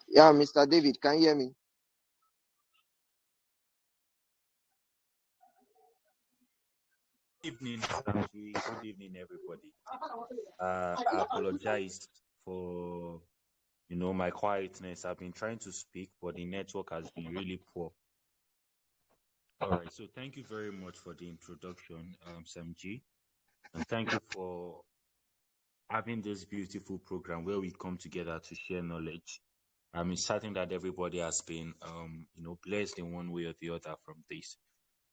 Yeah, Mr. David, can you hear me? Evening, Sanji. Good evening, everybody. I apologize for my quietness. I've been trying to speak, but the network has been really poor. All right, so thank you very much for the introduction, Samji, and thank you for having this beautiful program where we come together to share knowledge. I'm certain that everybody has been, blessed in one way or the other from this.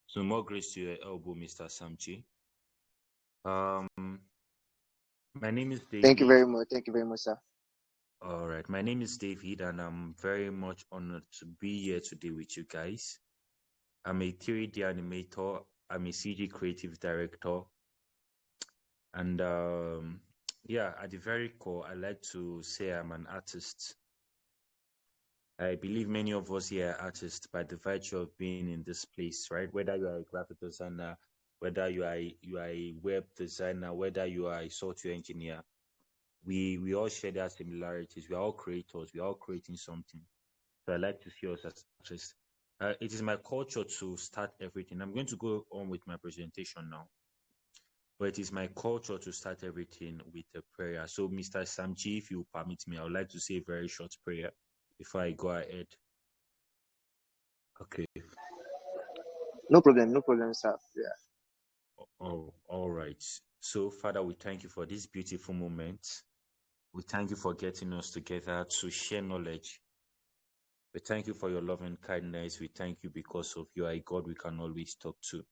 So more grace to your elbow, Mr. Samji. My name is Thank you David. very much. Thank you very much, sir. All right, my name is David, and I'm very much honored to be here today with you guys. I'm a 3D animator, I'm a CG creative director, and at the very core, I like to say I'm an artist. I believe many of us here are artists by the virtue of being in this place, right? Whether you are a graphic designer, whether you are a web designer, whether you are a software engineer, we all share their similarities. We are all creators. We are all creating something. So I like to see us as artists. It is my culture to start everything. I'm going to go on with my presentation now. But it is my culture to start everything with a prayer. So, Mr. Samji, if you permit me, I would like to say a very short prayer before I go ahead. Okay. No problem, sir. Yeah. Oh, all right. So, Father, we thank you for this beautiful moment. We thank you for getting us together to share knowledge. We thank you for your love and kindness. We thank you because of you are a God we can always talk to.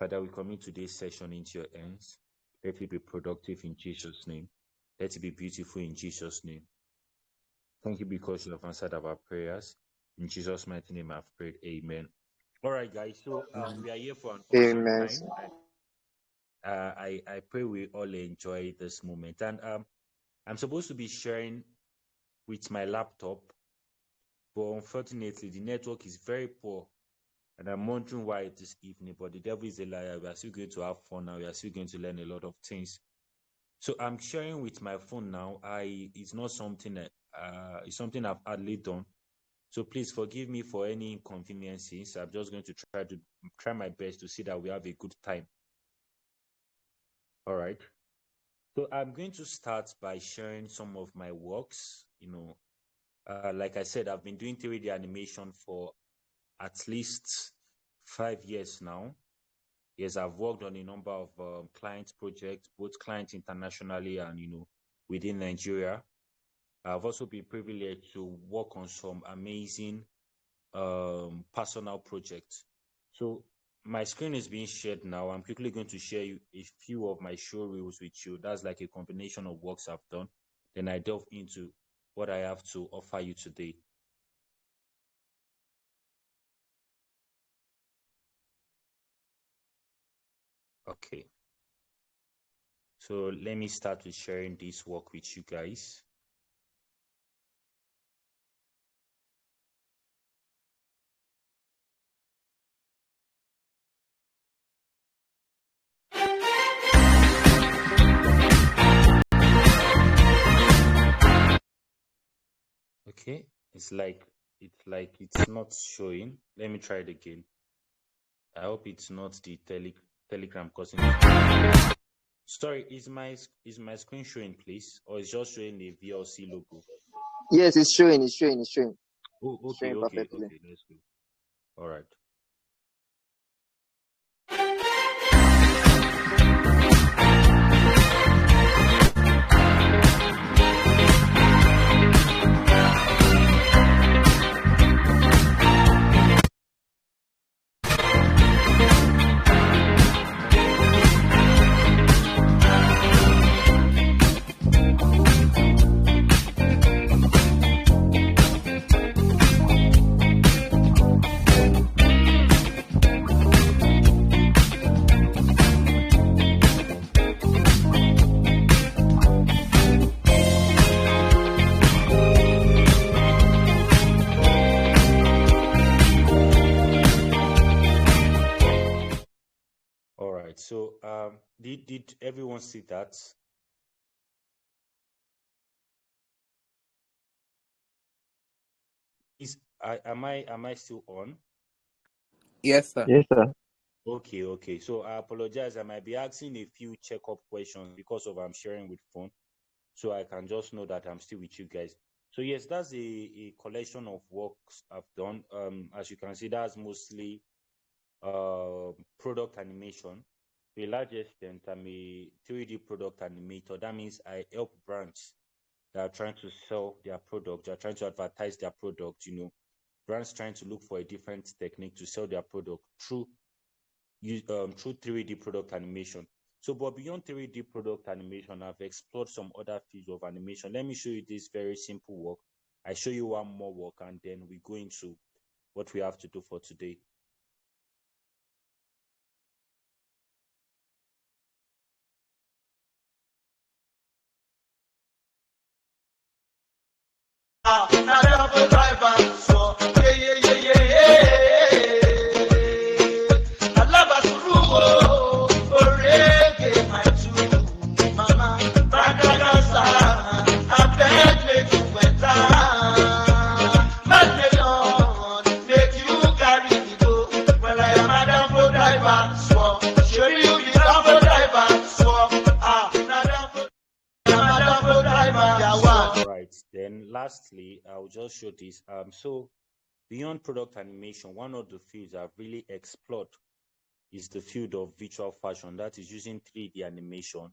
Father, we commit today's session into your hands. Let it be productive in Jesus' name. Let it be beautiful in Jesus' name. Thank you because you have answered our prayers. In Jesus' mighty name I've prayed. Amen. All right, guys. So we are here for an awesome Amen. time. I pray we all enjoy this moment. And I'm supposed to be sharing with my laptop, but unfortunately the network is very poor. And I'm wondering why this evening, but the devil is a liar. We are still going to have fun now. We are still going to learn a lot of things. So I'm sharing with my phone now. It's not something that it's something I've hardly done. So please forgive me for any inconveniences. I'm just going to try my best to see that we have a good time. All right. So I'm going to start by sharing some of my works. Like I said, I've been doing 3D animation for at least 5 years now. Yes, I've worked on a number of client projects, both clients internationally and within Nigeria. I've also been privileged to work on some amazing personal projects. So my screen is being shared now. I'm quickly going to share a few of my show reels with you. That's like a combination of works I've done. Then I delve into what I have to offer you today. Okay. So let me start with sharing this work with you guys. Okay, it's it's not showing. Let me try it again. I hope it's not the Telegram causing it. Sorry, is my screen showing, please, or is just showing the VLC logo? Yes, it's showing. Oh, okay, showing okay, perfectly. okay. Let's go. All right. All right. So did everyone see that? Am I still on? Yes, sir. Yes, sir. Okay. So I apologize. I might be asking a few checkup questions because of I'm sharing with phone, so I can just know that I'm still with you guys. So yes, that's a collection of works I've done. As you can see, that's mostly product animation. To a large extent, I'm a 3D product animator. That means I help brands that are trying to sell their product, they are trying to advertise their product, brands trying to look for a different technique to sell their product through 3D product animation. So, but beyond 3D product animation, I've explored some other fields of animation. Let me show you this very simple work. I show you one more work, and then we go into what we have to do for today. Right. Then lastly, I'll just show this. So beyond product animation, one of the fields I've really explored is the field of visual fashion, that is using 3D animation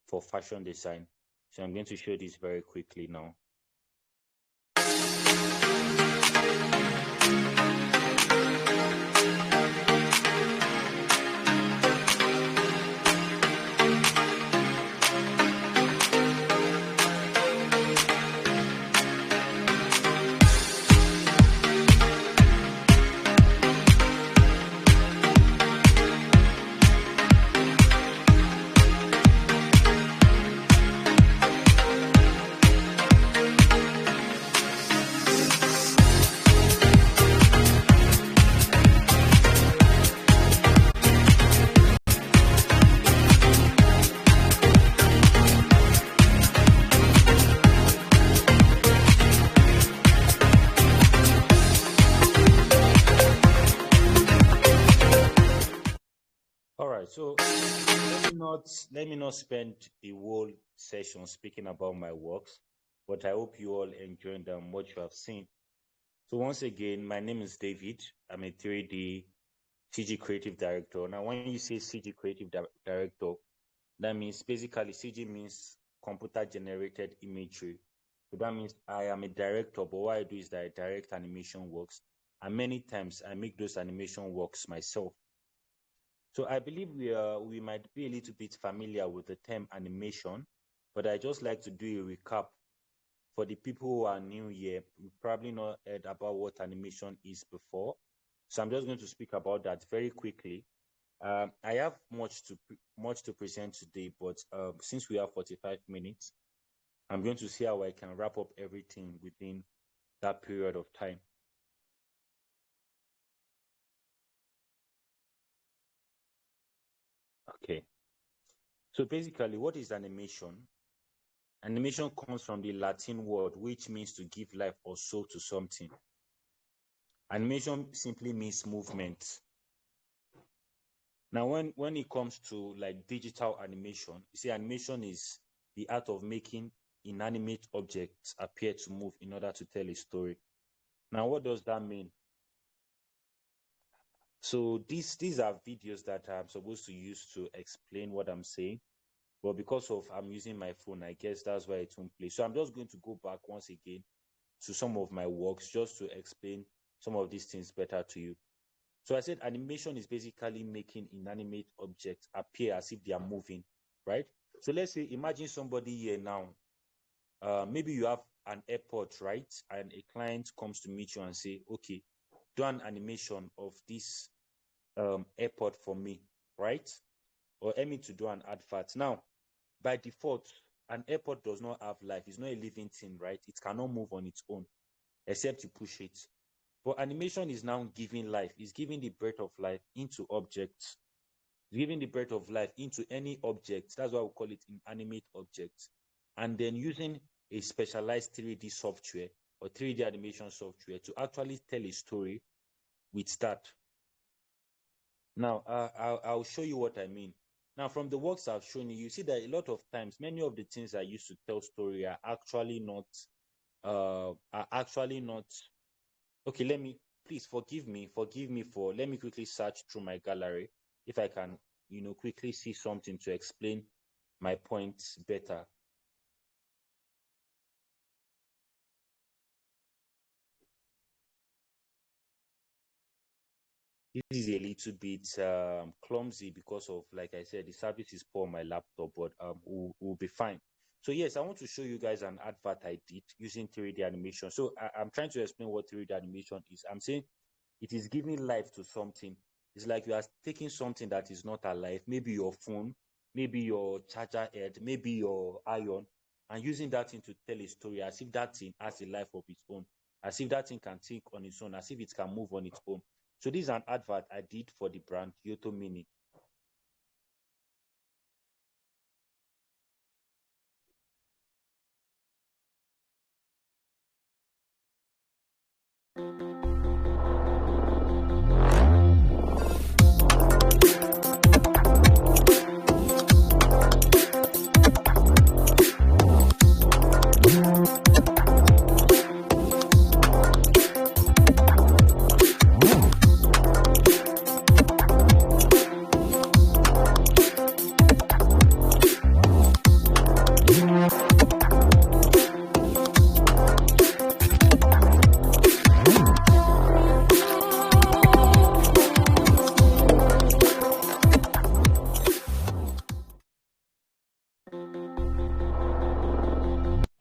for fashion design. So I'm going to show this very quickly now. All right, so let me not spend the whole session speaking about my works, but I hope you all enjoyed what you have seen. So once again, my name is David. I'm a 3D CG creative director. Now, when you say CG creative director, that means basically CG means computer generated imagery. So that means I am a director, but what I do is that I direct animation works, and many times I make those animation works myself. So I believe we might be a little bit familiar with the term animation, but I just like to do a recap for the people who are new here. We've probably not heard about what animation is before, so I'm just going to speak about that very quickly. I have much to present today, but since we have 45 minutes, I'm going to see how I can wrap up everything within that period of time. Okay. So basically, what is animation? Animation comes from the Latin word, which means to give life or soul to something. Animation simply means movement. Now, when it comes to like digital animation, you see, animation is the art of making inanimate objects appear to move in order to tell a story. Now, what does that mean? So these are videos that I'm supposed to use to explain what I'm saying. But because of I'm using my phone, I guess that's why it won't play. So I'm just going to go back once again to some of my works just to explain some of these things better to you. So I said animation is basically making inanimate objects appear as if they are moving, right? So let's say, imagine somebody here now. Maybe you have an airport, right? And a client comes to meet you and say, okay, do an animation of this airport for me, right? Or let me to do an advert. Now, by default, an airport does not have life. It's not a living thing, right? It cannot move on its own, except you push it. But animation is now giving life. It's giving the breath of life into objects. Giving the breath of life into any object. That's why we call it inanimate objects. And then using a specialized 3D software or 3D animation software to actually tell a story with that. Now, I'll show you what I mean. Now, from the works I've shown you, you see that a lot of times, many of the things I used to tell story are actually not. Okay, let me please forgive me for. Let me quickly search through my gallery if I can, quickly see something to explain my points better. This is a little bit clumsy because of, like I said, the service is poor on my laptop, but we'll be fine. So yes, I want to show you guys an advert I did using 3D animation. So I'm trying to explain what 3D animation is. I'm saying it is giving life to something. It's like you are taking something that is not alive, maybe your phone, maybe your charger head, maybe your iron, and using that thing to tell a story as if that thing has a life of its own, as if that thing can think on its own, as if it can move on its own. So this is an advert I did for the brand Ayokanmi.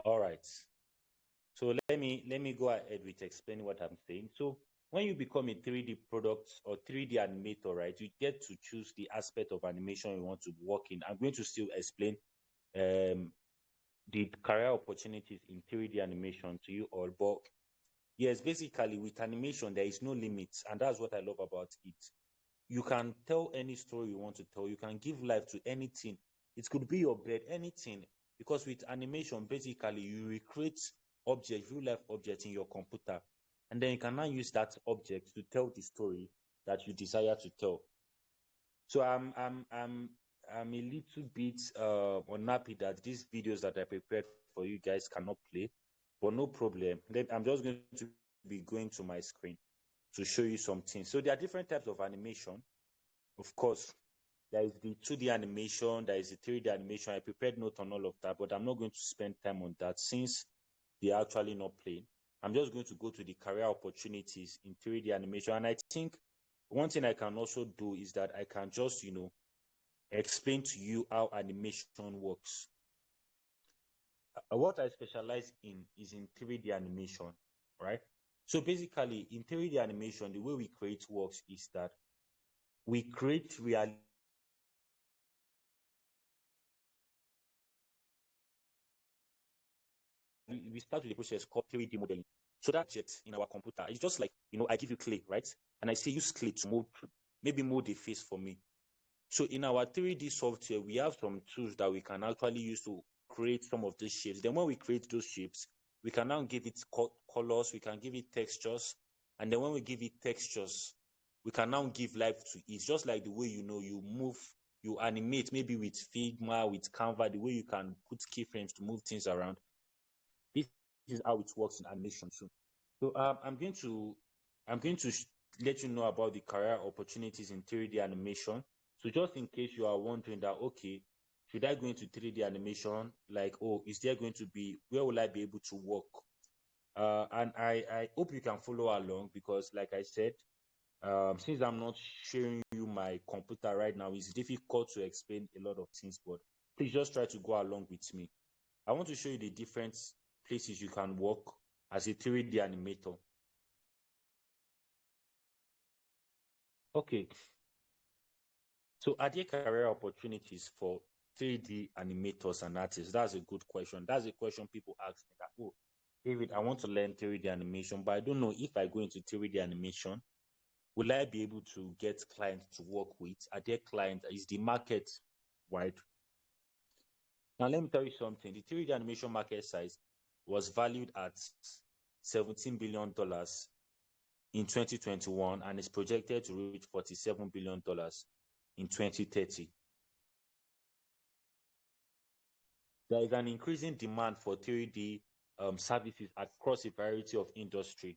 All right. So let me go ahead with explaining what I'm saying. So when you become a 3D product or 3D animator, right, you get to choose the aspect of animation you want to work in. I'm going to still explain um, the career opportunities in 3D animation to you all. But yes, basically with animation, there is no limits, and that's what I love about it. You can tell any story you want to tell. You can give life to anything. It could be your bed, anything. Because with animation, basically, you recreate objects, real life objects in your computer, and then you can now use that object to tell the story that you desire to tell. So I'm a little bit unhappy that these videos that I prepared for you guys cannot play, but no problem. I'm just going to be going to my screen to show you something. So there are different types of animation. Of course, there is the 2D animation, there is the 3D animation. I prepared note on all of that, but I'm not going to spend time on that since they're actually not playing. I'm just going to go to the career opportunities in 3D animation. And I think one thing I can also do is that I can just, explain to you how animation works. What I specialize in is in 3D animation, right? So basically, in 3D animation, the way we create works is that we create realistic we start with the process called 3D modeling. So that jet in our computer, it's just like, I give you clay, right? And I say use clay to mold a face for me. So in our 3D software, we have some tools that we can actually use to create some of these shapes. Then when we create those shapes, we can now give it colors, we can give it textures. And then when we give it textures, we can now give life to it. Just like the way, you move, you animate, maybe with Figma, with Canva, the way you can put keyframes to move things around. This is how it works in animation too. So I'm going to let you know about the career opportunities in 3D animation. So just in case you are wondering that, okay, should I go into 3D animation? Like, oh, is there going to be, where will I be able to work? And I hope you can follow along because, like I said, since I'm not sharing you my computer right now, it's difficult to explain a lot of things, but please just try to go along with me. I want to show you the different places you can work as a 3D animator. Okay, so are there career opportunities for 3D animators and artists? That's a good question. That's a question people ask me that, oh, David, I want to learn 3D animation, but I don't know if I go into 3D animation, will I be able to get clients to work with? Are there clients? Is the market wide? Now, let me tell you something. The 3D animation market size was valued at $17 billion in 2021 and is projected to reach $47 billion in 2030. There is an increasing demand for 3D services across a variety of industry.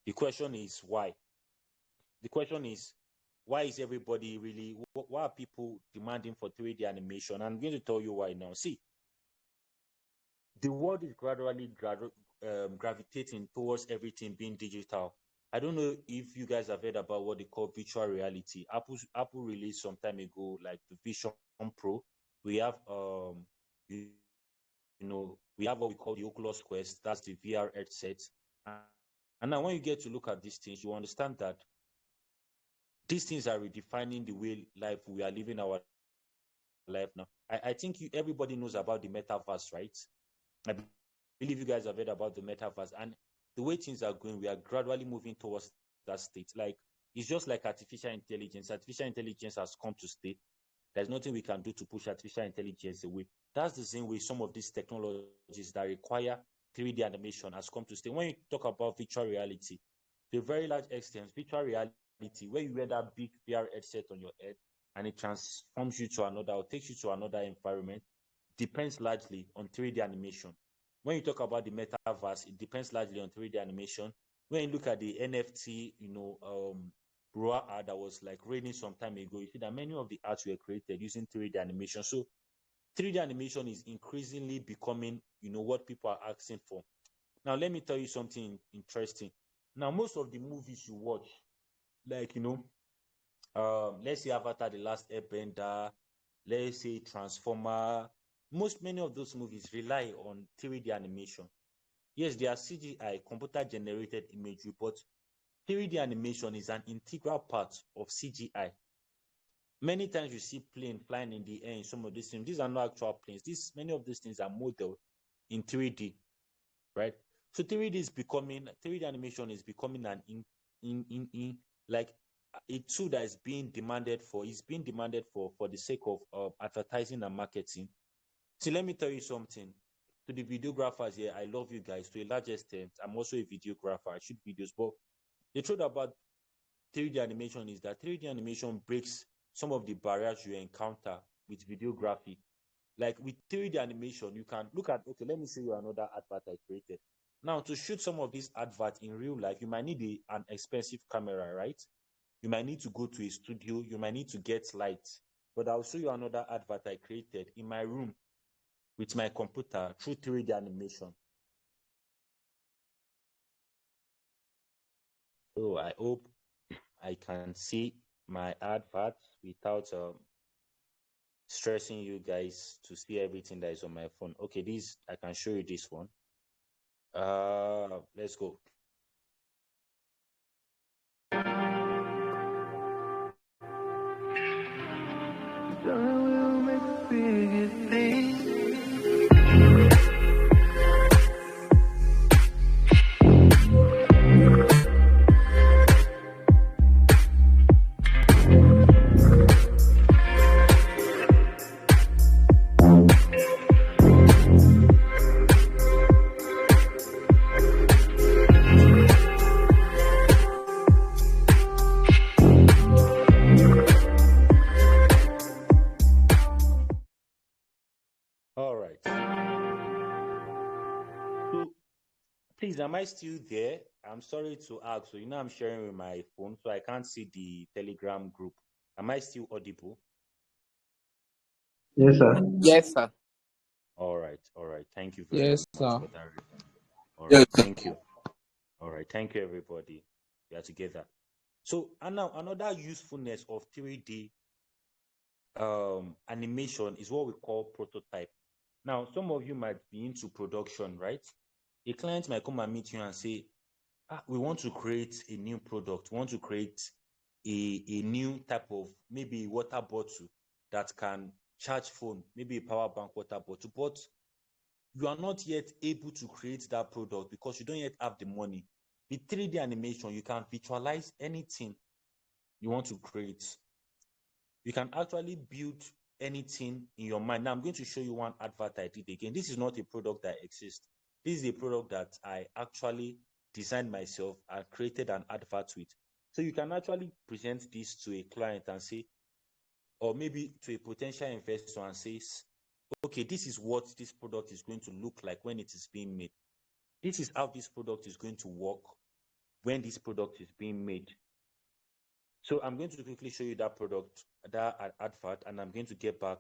The question is why? The question is, why is everybody really, why are people demanding for 3D animation? I'm going to tell you why now. See, the world is gradually gravitating towards everything being digital. I don't know if you guys have heard about what they call virtual reality. Apple released some time ago, like the Vision Pro. We have you know, we have what we call the Oculus Quest. That's the VR headset. And now when you get to look at these things, you understand that these things are redefining the way life we are living our life now. I think everybody knows about the metaverse, right? I believe you guys have heard about the metaverse, and the way things are going, we are gradually moving towards that state. Like, it's just like artificial intelligence. Artificial intelligence has come to stay. There's nothing we can do to push artificial intelligence away. That's the same way some of these technologies that require 3D animation has come to stay. When you talk about virtual reality, to a very large extent, virtual reality, where you wear that big VR headset on your head and it transforms you to another or takes you to another environment, depends largely on 3D animation. When you talk about the metaverse, it depends largely on 3D animation. When you look at the NFT, raw art that was like raining some time ago, you see that many of the arts were created using 3D animation. So 3D animation is increasingly becoming, what people are asking for. Now, let me tell you something interesting. Now, most of the movies you watch, like, let's say Avatar, The Last Airbender, let's say Transformer, many of those movies rely on 3D animation. Yes, they are CGI, computer-generated imagery, but 3D animation is an integral part of CGI. Many times you see planes flying in the air in some of these things. These are not actual planes. Many of these things are modeled in 3D, right? So 3D animation is becoming an like a tool that is being demanded for. It's being demanded for the sake of advertising and marketing. So let me tell you something. To the videographers here, I love you guys. To a large extent, I'm also a videographer. I shoot videos, but the truth about 3D animation is that 3D animation breaks some of the barriers you encounter with videography. Like with 3D animation, you can look at, okay, let me show you another advert I created. Now, to shoot some of these adverts in real life, you might need an expensive camera, right? You might need to go to a studio. You might need to get lights. But I'll show you another advert I created in my room with my computer through 3D animation. So I hope I can see my advert without stressing you guys to see everything that is on my phone. Okay, I can show you this one. Let's go. All right. So, please, am I still there? I'm sorry to ask. So, I'm sharing with my phone, so I can't see the Telegram group. Am I still audible? Yes, sir. Yes, sir. All right. Thank you very much sir. for that. All right. Yes. Thank you. All right. Thank you, everybody. We are together. So, and now another usefulness of 3D animation is what we call prototype. Now, some of you might be into production, right? A client might come and meet you and say, we want to create a new product. We want to create a new type of, maybe a water bottle that can charge phone, maybe a power bank water bottle, but you are not yet able to create that product because you don't yet have the money. With 3D animation, you can visualize anything you want to create. You can actually build anything in your mind. Now, I'm going to show you one advert I did again. This is not a product that exists. This is a product that I actually designed myself and created an advert with. So you can actually present this to a client and say, or maybe to a potential investor and says, okay, this is what this product is going to look like when it is being made. This is how this product is going to work when this product is being made. So I'm going to quickly show you that product, that advert, and I'm going to get back,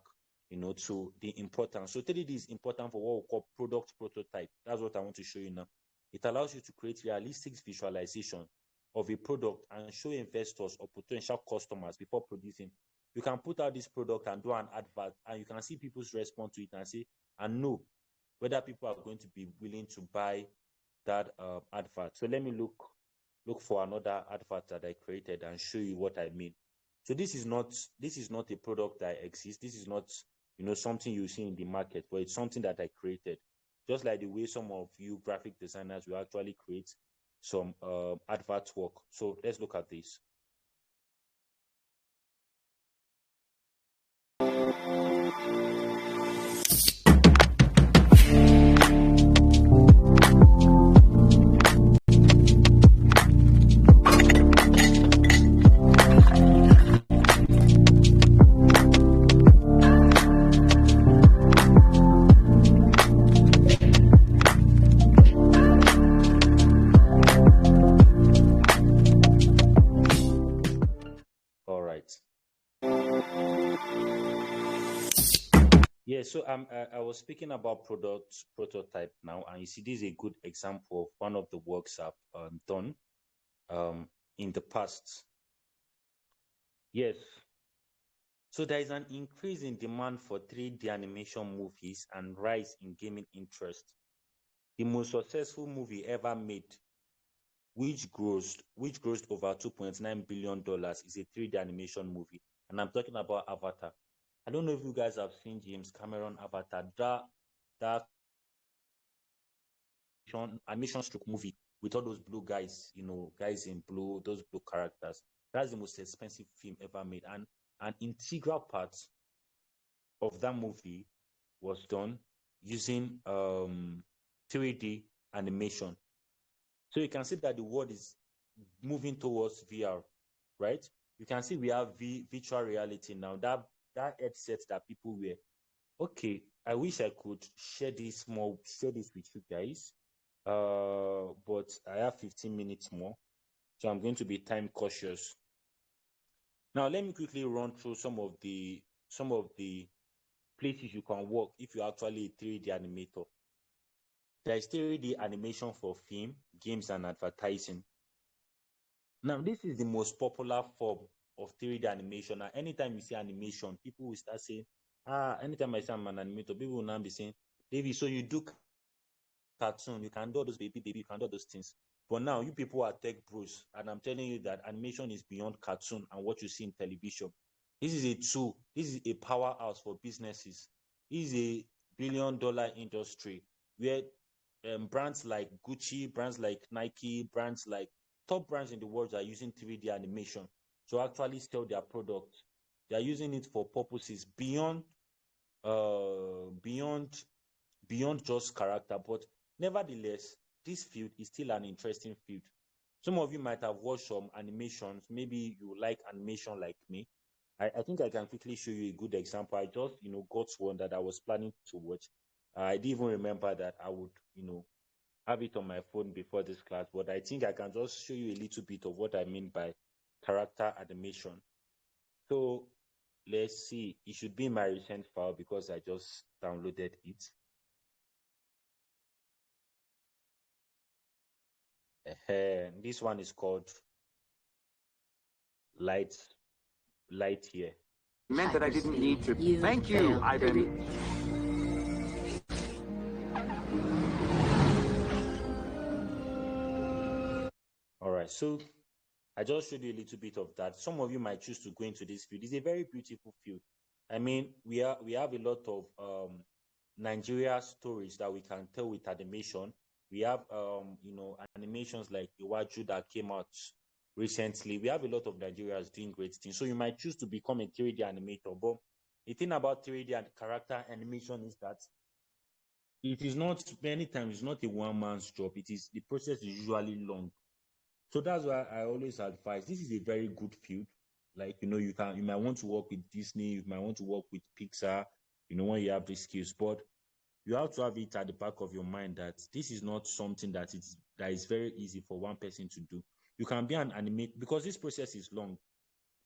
to the importance. So 3D is important for what we call product prototype. That's what I want to show you now. It allows you to create realistic visualization of a product and show investors or potential customers before producing. You can put out this product and do an advert, and you can see people's response to it and say, and know whether people are going to be willing to buy that advert. So let me look for another advert that I created and show you what I mean. So this is not a product that exists. This is not something you see in the market, but it's something that I created. Just like the way some of you graphic designers will actually create some advert work. So let's look at this. All right. Yeah, so I was speaking about product prototype now, and you see this is a good example of one of the works I've done in the past. Yes. So there is an increase in demand for 3D animation movies and rise in gaming interest. The most successful movie ever made, which grossed over $2.9 billion, is a 3D animation movie. And I'm talking about Avatar. I don't know if you guys have seen James Cameron Avatar. That animation stroke movie with all those blue guys, guys in blue, those blue characters. That's the most expensive film ever made. And an integral part of that movie was done using 3D animation. So you can see that the world is moving towards VR, right? You can see we have virtual reality now. That headset that people wear. Okay, I wish I could share this with you guys. But I have 15 minutes more, so I'm going to be time cautious. Now, let me quickly run through some of the places you can work if you're actually a 3D animator. There is 3D animation for film, games, and advertising. Now, this is the most popular form of 3D animation. Now, anytime you see animation, people will start saying, anytime I say I'm an animator, people will now be saying, David, so you do cartoon, you can do all those baby, you can do all those things. But now you people are tech bros, and I'm telling you that animation is beyond cartoon and what you see in television. This is a tool, this is a powerhouse for businesses. This is a billion-dollar industry where brands like Gucci, brands like Nike, brands like top brands in the world are using 3D animation to actually sell their products. They are using it for purposes beyond just character. But nevertheless, this field is still an interesting field. Some of you might have watched some animations. Maybe you like animation like me. I think I can quickly show you a good example. I just, got one that I was planning to watch. I didn't even remember that I would, have it on my phone before this class, but I think I can just show you a little bit of what I mean by character animation. So let's see. It should be in my recent file because I just downloaded it. This one is called Light Here. Meant that I didn't need to. Thank you, Ivan. All right, so I just showed you a little bit of that. Some of you might choose to go into this field. It's a very beautiful field. I mean, we have a lot of Nigeria stories that we can tell with animation. We have animations like Iwaju that came out recently. We have a lot of Nigerians doing great things. So you might choose to become a 3D animator. But the thing about 3D and character animation is that it is not many times. It's not a one man's job. It is the process is usually long. So that's why I always advise. This is a very good field. Like you might want to work with Disney. You might want to work with Pixar. When you have these skills, but you have to have it at the back of your mind that this is not something that is very easy for one person to do. You can be an animator because this process is long.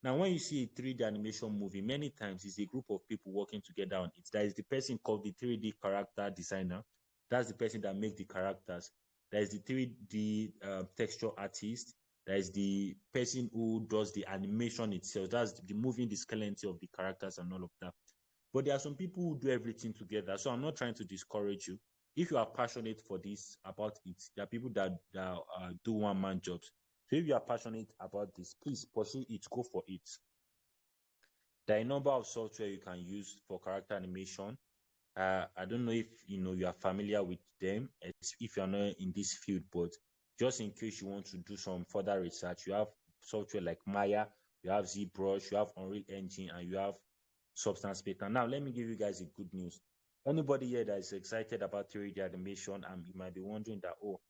Now, when you see a 3D animation movie, many times it's a group of people working together on it. There is the person called the 3D character designer. That's the person that makes the characters. There is the 3D texture artist. There is the person who does the animation itself. That's the moving the skeleton of the characters and all of that. But there are some people who do everything together. So I'm not trying to discourage you. If you are passionate for this, about it, there are people that do one-man jobs. So if you are passionate about this, please pursue it, go for it. There are a number of software you can use for character animation. I don't know if you are familiar with them, if you're not in this field, but just in case you want to do some further research, you have software like Maya, you have ZBrush, you have Unreal Engine, and you have Substance Painter. Now, let me give you guys a good news. Anybody here that is excited about 3D animation, and you might be wondering that, oh,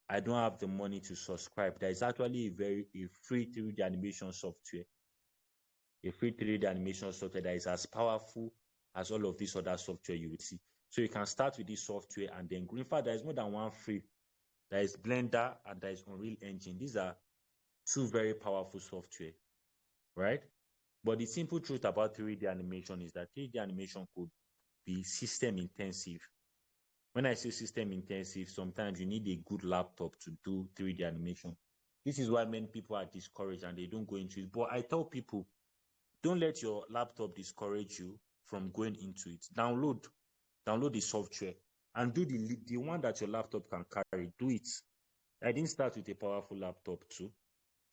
I don't have the money to subscribe. There is actually a free 3D animation software. A free 3D animation software that is as powerful as all of these other software you will see. So you can start with this software and then go. In fact, there is more than one free. There is Blender and there is Unreal Engine. These are two very powerful software, right? But the simple truth about 3D animation is that 3D animation could be system intensive. When I say system intensive, sometimes you need a good laptop to do 3D animation. This is why many people are discouraged and they don't go into it. But I tell people, don't let your laptop discourage you from going into it. Download the software and do the one that your laptop can carry. Do it. I didn't start with a powerful laptop too.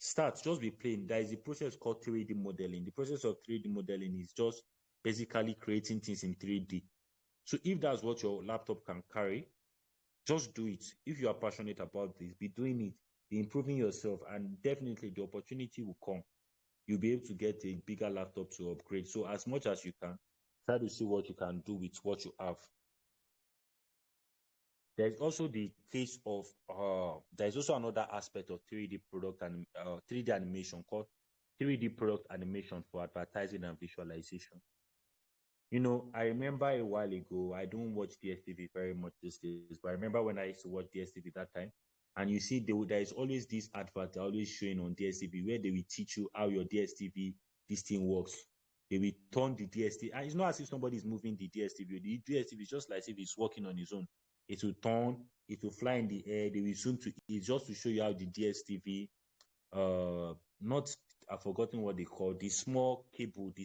Just be playing. There is a process called 3D modeling. The process of 3D modeling is just basically creating things in 3D. So if that's what your laptop can carry, just do it. If you are passionate about this, be doing it, be improving yourself, and definitely the opportunity will come. You'll be able to get a bigger laptop to upgrade. So as much as you can, try to see what you can do with what you have. There's also the case of there's also another aspect of 3D product and 3D animation called 3D product animation for advertising and visualization. I remember a while ago, I don't watch DSTV very much these days, but I remember when I used to watch DSTV that time, and you see there is always this advert always showing on DSTV where they will teach you how your DSTV this thing works. They will turn the DSTV, and it's not as if somebody is moving the DSTV. The DSTV is just like as if it's working on its own. It will turn, it will fly in the air. They will zoom to it just to show you how the DSTV, I've forgotten what they call the small cable, the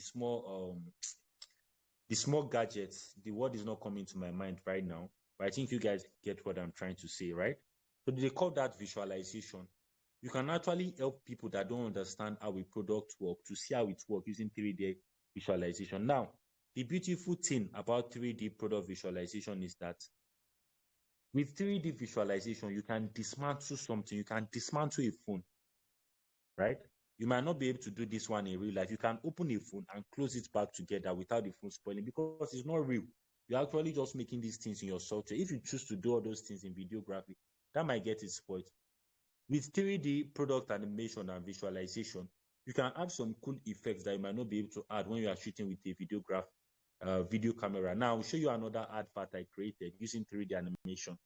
small gadgets. The word is not coming to my mind right now, but I think you guys get what I'm trying to say, right? So they call that visualization. You can actually help people that don't understand how a product works to see how it works using 3D visualization. Now, the beautiful thing about 3D product visualization is that with 3D visualization, you can dismantle something. You can dismantle a phone, right? You might not be able to do this one in real life. You can open a phone and close it back together without the phone spoiling because it's not real. You're actually just making these things in your software. If you choose to do all those things in videography, that might get it spoiled. With 3D product animation and visualization, you can add some cool effects that you might not be able to add when you are shooting with a video camera. Now, I'll show you another advert I created using 3D animation.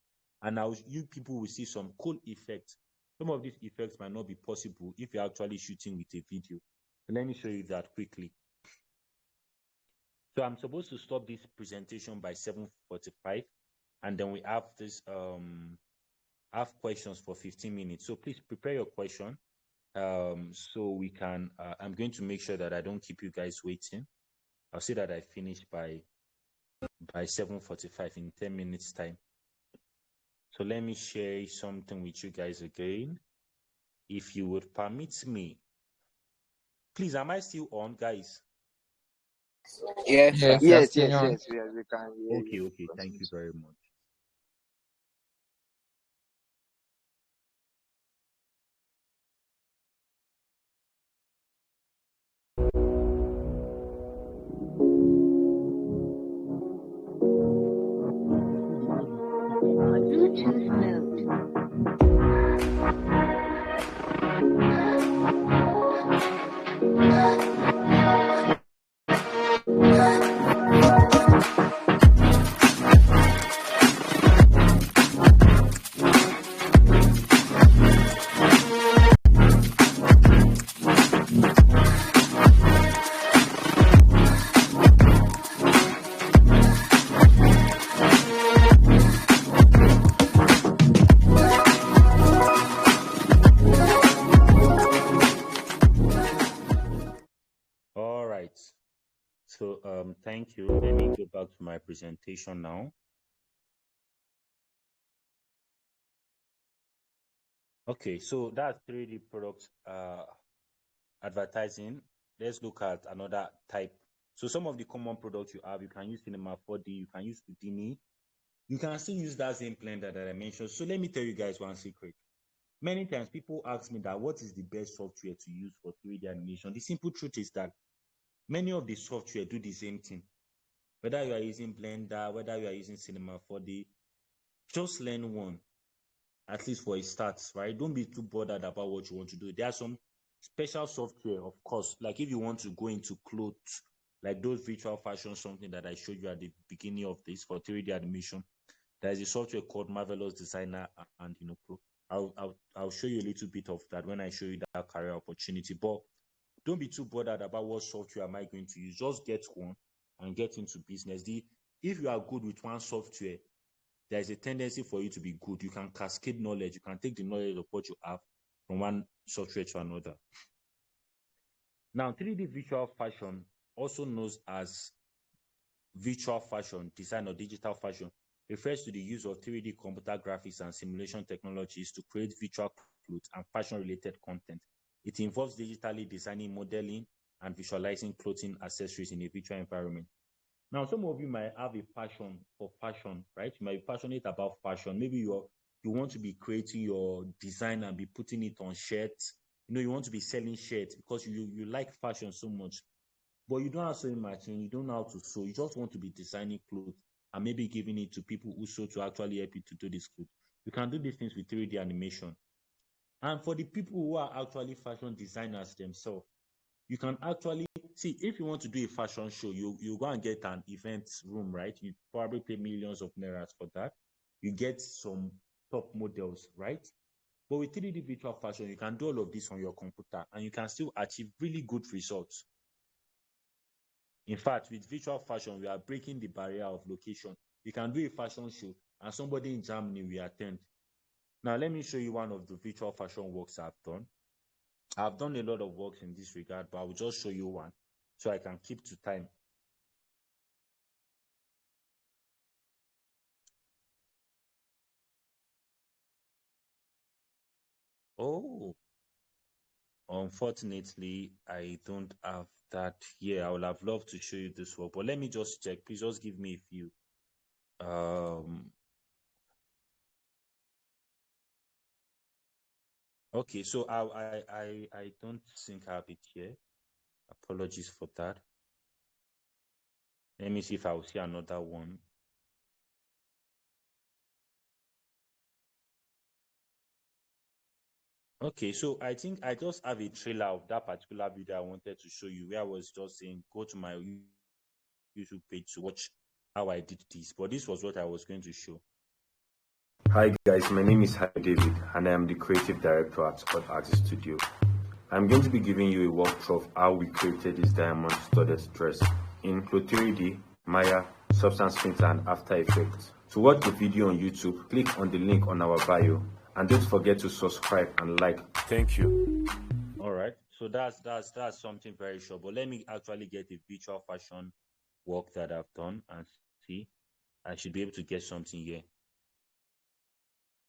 And now you people will see some cool effects. Some of these effects might not be possible if you're actually shooting with a video. So let me show you that quickly. So I'm supposed to stop this presentation by 7:45, and then we have this have questions for 15 minutes. So please prepare your question. So we can I'm going to make sure that I don't keep you guys waiting. I'll say that I finish by 7:45 in 10 minutes time. So let me share something with you guys again. If you would permit me. Please, am I still on, guys? Yes, sir. Yes, We can hear you. Okay, thank you very much. Thank you. Let me go back to my presentation now. Okay, so that's 3D product advertising. Let's look at another type. So some of the common products you have, you can use Cinema 4D, you can use Houdini, you can still use that same Blender that I mentioned. So let me tell you guys one secret. Many times people ask me that what is the best software to use for 3D animation? The simple truth is that many of the software do the same thing. Whether you are using Blender, whether you are using Cinema 4D, just learn one, at least for a start, right? Don't be too bothered about what you want to do. There are some special software, of course, like if you want to go into clothes, like those virtual fashion, something that I showed you at the beginning of this for 3D animation, there is a software called Marvelous Designer and Pro. I'll show you a little bit of that when I show you that career opportunity. But don't be too bothered about what software am I going to use. Just get one and get into business. If you are good with one software, there is a tendency for you to be good. You can cascade knowledge. You can take the knowledge of what you have from one software to another. Now, 3D visual fashion, also known as virtual fashion design or digital fashion, refers to the use of 3D computer graphics and simulation technologies to create virtual clothes and fashion-related content. It involves digitally designing, modeling, and visualizing clothing accessories in a virtual environment. Now, some of you might have a passion for fashion, right? You might be passionate about fashion. Maybe you want to be creating your design and be putting it on shirts. You want to be selling shirts because you like fashion so much, but you don't have sewing machine, you don't know how to sew. You just want to be designing clothes and maybe giving it to people who sew to actually help you to do this clothes. You can do these things with 3D animation. And for the people who are actually fashion designers themselves, you can actually see if you want to do a fashion show, you go and get an event room, right? You probably pay millions of naira for that. You get some top models, right? But with 3D virtual fashion, you can do all of this on your computer and you can still achieve really good results. In fact, with virtual fashion, we are breaking the barrier of location. You can do a fashion show and somebody in Germany will attend. Now, let me show you one of the virtual fashion works I've done. I've done a lot of works in this regard, but I will just show you one so I can keep to time. Oh, unfortunately, I don't have that here. I would have loved to show you this work, but let me just check. Please just give me a few. Okay, so I don't think I have it here. Apologies for that. Let me see if I will see another one. Okay, so I think I just have a trailer of that particular video I wanted to show you, where I was just saying go to my YouTube page to watch how I did this, but this was what I was going to show. Hi guys, my name is David and I am the creative director at Spot Artist Studio. I'm going to be giving you a walkthrough of how we created this diamond studded dress in Clo 3D, Maya, Substance Painter and After Effects. To watch the video on YouTube, click on the link on our bio and don't forget to subscribe and like. Thank you. All right, so that's something very short, but let me actually get a virtual fashion work that I've done and see. I should be able to get something here.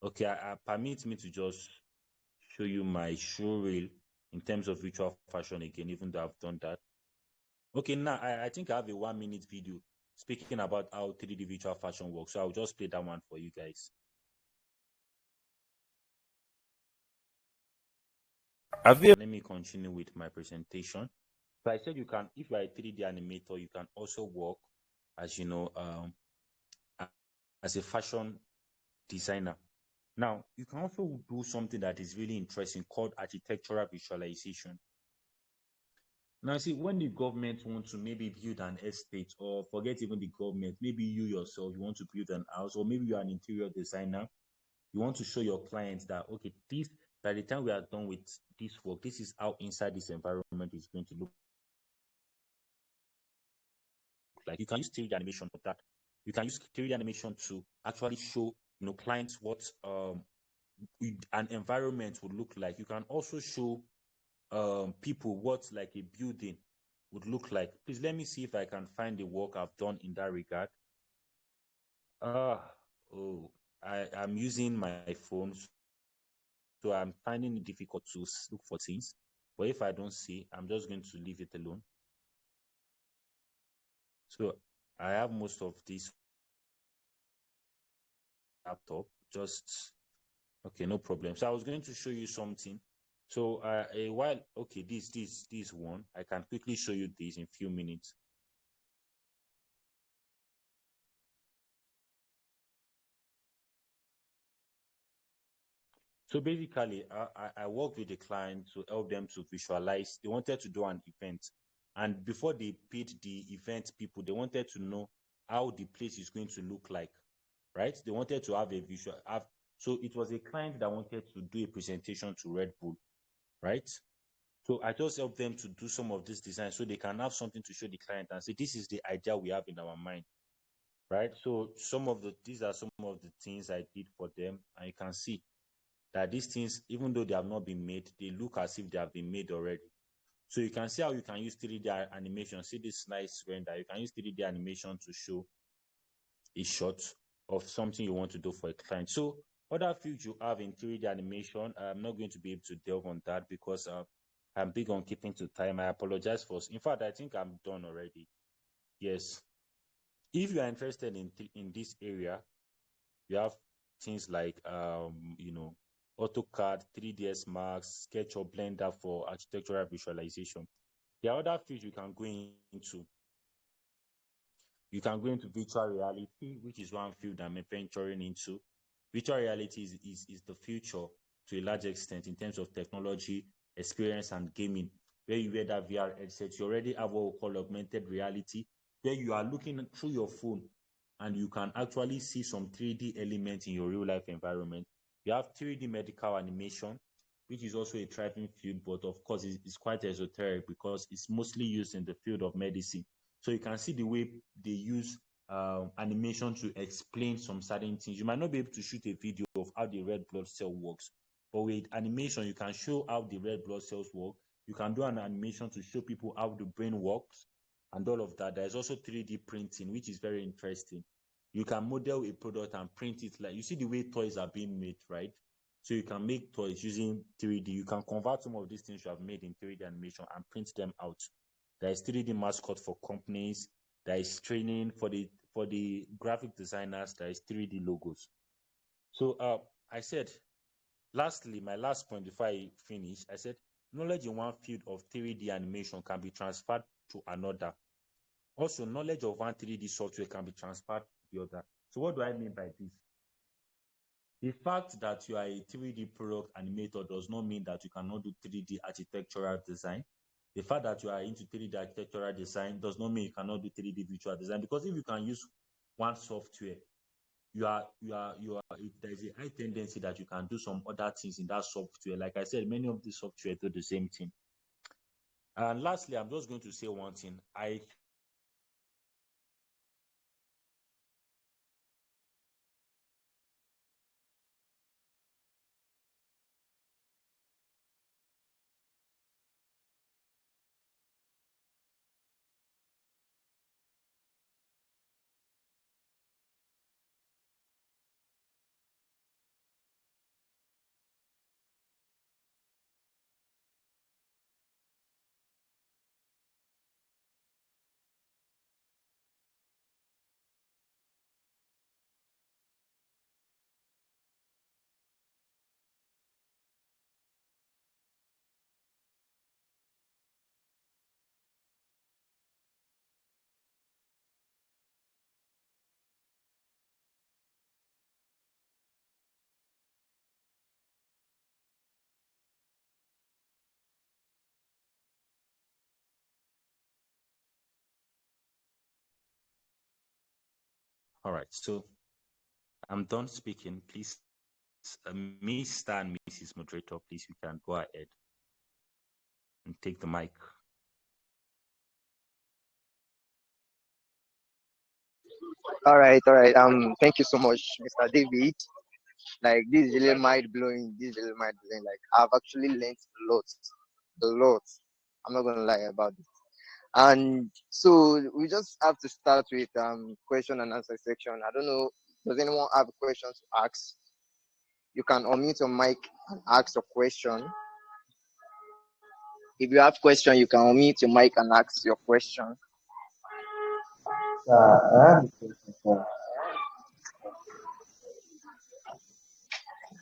Okay, permit me to just show you my show reel in terms of virtual fashion again, even though I've done that. Okay, now I think I have a 1 minute video speaking about how 3D virtual fashion works. So I'll just play that one for you guys. Let me continue with my presentation. So I said you can, if you are a 3D animator, you can also work as as a fashion designer. Now, you can also do something that is really interesting called architectural visualization. Now, see, when the government wants to maybe build an estate, or forget even the government, maybe you yourself, you want to build an house, or maybe you're an interior designer, you want to show your clients that, okay, this, by the time we are done with this work, this is how inside this environment is going to look like. You can use 3D animation for that. You can use 3D animation to actually show, clients what an environment would look like. You can also show people what like a building would look like. Please let me see if I can find the work I've done in that regard. I'm using my phone, so I'm finding it difficult to look for things. But if I don't see, I'm just going to leave it alone. So I have most of this laptop. Just okay, no problem. So I was going to show you something. So a while, okay, this one, I can quickly show you this in a few minutes. So basically, I worked with the client to help them to visualize. They wanted to do an event, and before they paid the event people, they wanted to know how the place is going to look like, right? They wanted to have a visual. So it was a client that wanted to do a presentation to Red Bull, right? So I just helped them to do some of this design so they can have something to show the client and say, this is the idea we have in our mind, right? So these are some of the things I did for them, and you can see that these things, even though they have not been made, they look as if they have been made already. So you can see how you can use 3D animation. See this nice render. You can use 3D animation to show a shot of something you want to do for a client. So other fields you have in 3D animation, I'm not going to be able to delve on that because I'm big on keeping to time. I apologize for. In fact, I think I'm done already. Yes. If you are interested in this area, you have things like AutoCAD, 3ds Max, SketchUp, Blender for architectural visualization. There are other fields you can go into. You can go into virtual reality, which is one field I'm venturing into. Virtual reality is the future to a large extent in terms of technology, experience, and gaming. Where you wear that VR headset, you already have what we call augmented reality, where you are looking through your phone and you can actually see some 3D elements in your real life environment. You have 3D medical animation, which is also a thriving field, but of course it's quite esoteric because it's mostly used in the field of medicine. So you can see the way they use animation to explain some certain things. You might not be able to shoot a video of how the red blood cell works, but with animation, you can show how the red blood cells work. You can do an animation to show people how the brain works and all of that. There's also 3D printing, which is very interesting. You can model a product and print it. Like you see the way toys are being made, right? So you can make toys using 3D. You can convert some of these things you have made in 3D animation and print them out. There is 3D mascot for companies. There is training for the graphic designers. There is 3D logos. So I said, lastly, my last point before I finish, I said knowledge in one field of 3D animation can be transferred to another. Also, knowledge of one 3D software can be transferred to the other. So what do I mean by this? The fact that you are a 3D product animator does not mean that you cannot do 3D architectural design. The fact that you are into 3D architectural design does not mean you cannot do 3D visual design, because if you can use one software, there's a high tendency that you can do some other things in that software. Like I said, many of the software do the same thing. And lastly, I'm just going to say one thing. All right, so I'm done speaking. Please, Mr. and Mrs. Moderator, please, you can go ahead and take the mic. All right, all right. Thank you so much, Mr. David. Like this is really mind blowing. This is really mind blowing. Like I've actually learned a lot, a lot. I'm not gonna lie about it. And so we just have to start with question and answer section. I don't know, does anyone have a question to ask? You can unmute your mic and ask your question. If you have question, you can unmute your mic and ask your question. I have a question, sir.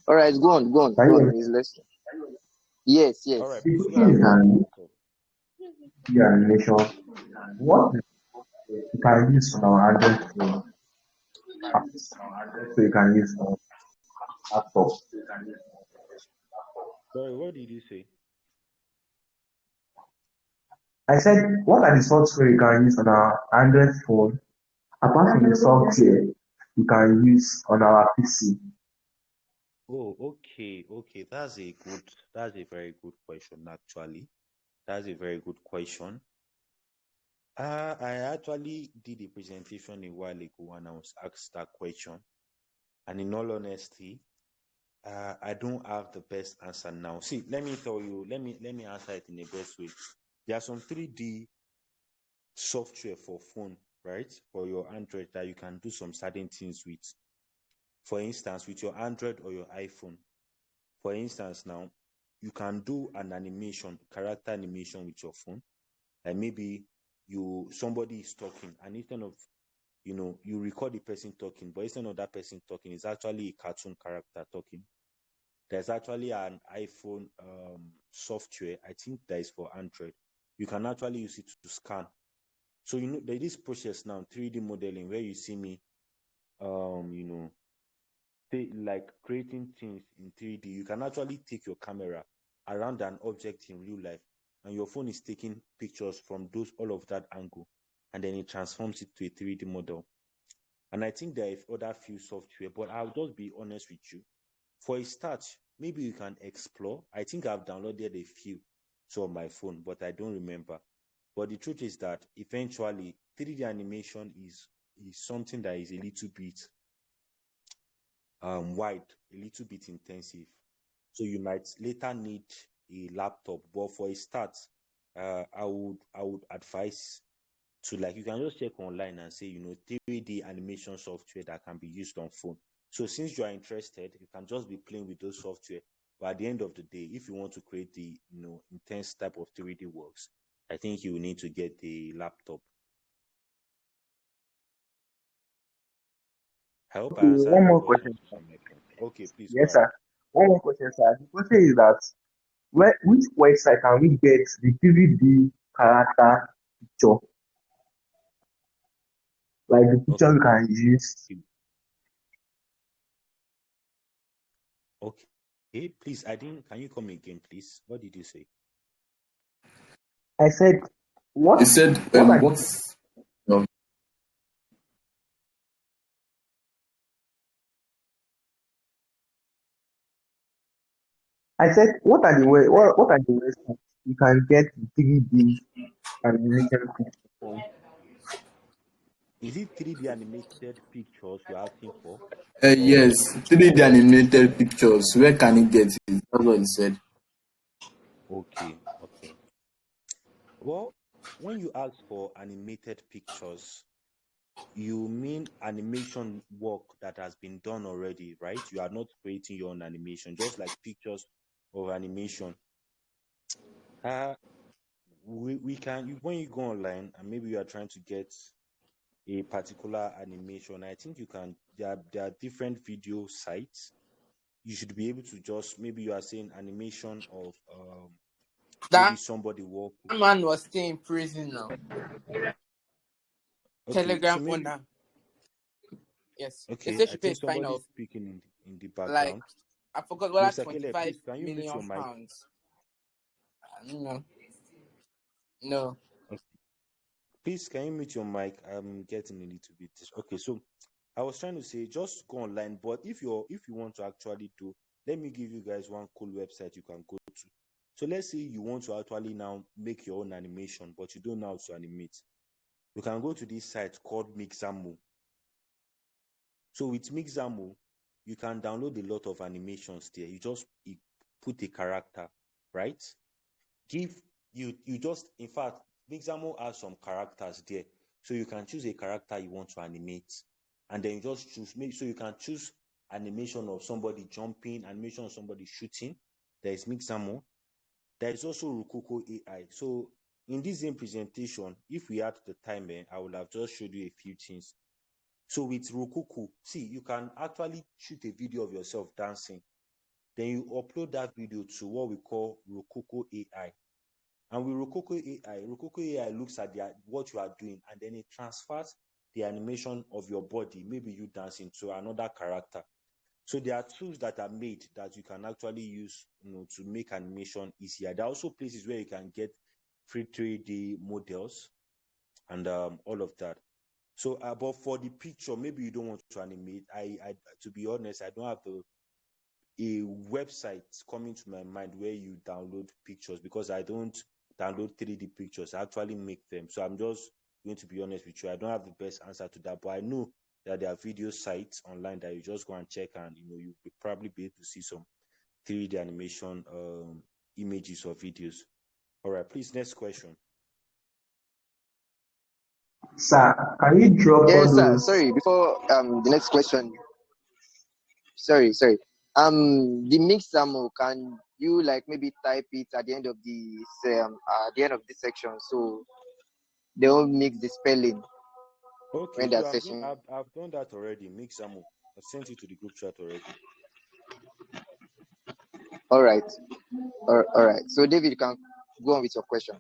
All right, go on, go on, Can go you hear on. me? He's listening. Yes, All yes. right, The please go question ahead is with your an laptop. animation. What you can use on our Android phone apps, so you can use on laptop. Sorry, what did you say? I said, what are the software you can use on our Android phone apart from the software you can use on our PC? Oh, okay. That's a very good question, actually. That's a very good question. I actually did a presentation a while ago and I was asked that question. And in all honesty, I don't have the best answer now. See, let me tell you, let me answer it in the best way. There are some 3D software for phone, right? For your Android that you can do some certain things with. For instance, with your Android or your iPhone. For instance, now you can do an animation, character animation with your phone. Like maybe somebody is talking, and instead of you record the person talking, but instead of that person talking, it's actually a cartoon character talking. There's actually an iPhone software, I think that is for Android. You can actually use it to scan. So there's this process now, 3D modeling, where you see me like creating things in 3D. You can actually take your camera around an object in real life, and your phone is taking pictures from all of that angle, and then it transforms it to a 3D model. And I think there is other few software, but I'll just be honest with you. For a start, maybe you can explore. I think I've downloaded a few on my phone, but I don't remember. But the truth is that eventually 3D animation is something that is a little bit wide, a little bit intensive. So you might later need a laptop. But for a start, I would advise to, like, you can just check online and say 3D animation software that can be used on phone. So since you are interested, you can just be playing with those software. But at the end of the day, if you want to create the intense type of 3D works, I think you will need to get the laptop. I hope I Okay, answered one the more question question, to sir. some extent. Okay, please go Yes, ahead. sir. One more question, sir. The question is that which website can we get the 3D character picture, like the picture we Okay. can use? Okay, please, I didn't. Can you come again, please? What did you say? I said, He what said, what are what's no, I said, what are the websites you can get the 3D animation picture from? Is it 3D animated pictures you're asking for? yes, 3D animated pictures. Where can he get it? That's what he said. Okay. Well, when you ask for animated pictures, you mean animation work that has been done already, right? You are not creating your own animation, just like pictures of animation. Uh, we can, when you go online and maybe you are trying to get a particular animation, I think you can, there are different video sites. You should be able to just, maybe you are saying animation of maybe That somebody walking. man was still in prison now. Okay, so Telegram maybe, owner. Yes. They okay, say I she think pays fine somebody of is speaking in the like background. I forgot what, Mr. Caleb, 25 please, can you mute million your mic? pounds. No. No. Okay. Please, can you mute your mic? I'm getting a little bit. Okay, so I was trying to say just go online, but if you want to actually do, let me give you guys one cool website you can go to. So let's say you want to actually now make your own animation, but you don't know how to animate. You can go to this site called Mixamo. So with Mixamo, you can download a lot of animations there. You put a character, right? Give you just, in fact, Mixamo has some characters there. So you can choose a character you want to animate, and then you just choose. So you can choose animation of somebody jumping, animation of somebody shooting. There is Mixamo. There is also Rokoko AI. So in this same presentation, if we had the time, I would have just showed you a few things. So with Rokoko, see, you can actually shoot a video of yourself dancing. Then you upload that video to what we call Rokoko AI. And with Rokoko AI looks at what you are doing, and then it transfers the animation of your body, maybe you dancing, to another character. So there are tools that are made that you can actually use, to make animation easier. There are also places where you can get free 3D models and all of that. So, but for the picture, maybe you don't want to animate. I to be honest, I don't have a website coming to my mind where you download pictures, because I don't download 3D pictures. I actually make them. So I'm just going to be honest with you. I don't have the best answer to that, but I know that there are video sites online that you just go and check, and you'll probably be able to see some 3D animation images or videos. All right, please, next question. Sir, can you drop all Yes, sir. those? Sorry, before the next question. Sorry. The Mixamo, can you like maybe type it at the end of the section, so they won't mix the spelling Okay, when they're so searching? I've done that already. Mixamo. I sent it to the group chat already. All right. All right. So David, you can go on with your question.